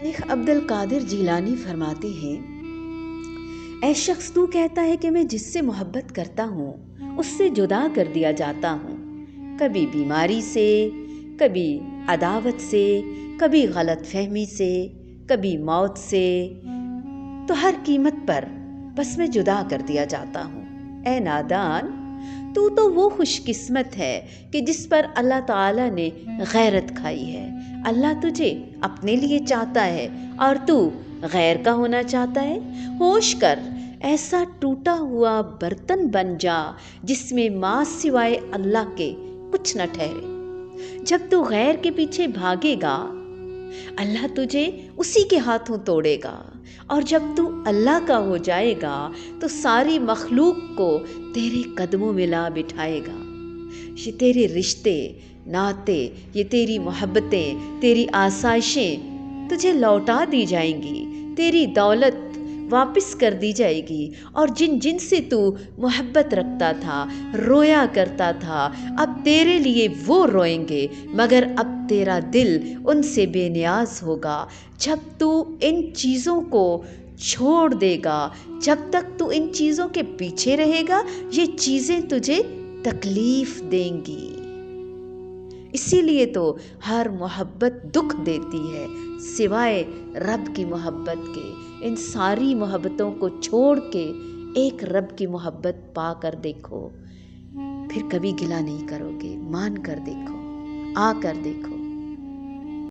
शेख अब्दुल कादिर जीलानी फरमाते हैं, ऐ शख्स तू कहता है कि मैं जिससे मोहब्बत करता हूँ उससे जुदा कर दिया जाता हूँ, कभी बीमारी से, कभी अदावत से, कभी गलत फहमी से, कभी मौत से, तो हर कीमत पर बस मैं जुदा कर दिया जाता हूँ। ऐ नादान, तू तो वो खुशकिस्मत है कि जिस पर अल्लाह ताला ने गैरत खाई है। अल्लाह तुझे अपने लिए चाहता है और तू गैर का होना चाहता है। होश कर, ऐसा टूटा हुआ बर्तन बन जा जिसमें माँ सिवाय अल्लाह के कुछ न ठहरे। जब तू गैर के पीछे भागेगा अल्लाह तुझे उसी के हाथों तोड़ेगा, और जब तू अल्लाह का हो जाएगा तो सारी मखलूक को तेरे कदमों में ला बिठाएगा। ये तेरे रिश्ते नाते, ये तेरी मोहब्बतें, तेरी आसाइशें तुझे लौटा दी जाएंगी, तेरी दौलत वापस कर दी जाएगी, और जिन जिन से तू मोहब्बत रखता था, रोया करता था, अब तेरे लिए वो रोएंगे, मगर अब तेरा दिल उनसे बेनियाज होगा। जब तू इन चीज़ों को छोड़ देगा, जब तक तू इन चीज़ों के पीछे रहेगा, ये चीज़ें तुझे तकलीफ देंगी। इसीलिए तो हर मोहब्बत दुख देती है सिवाय रब की मोहब्बत के। इन सारी मोहब्बतों को छोड़ के एक रब की मोहब्बत पा कर देखो, फिर कभी गिला नहीं करोगे। मान कर देखो, आ कर देखो।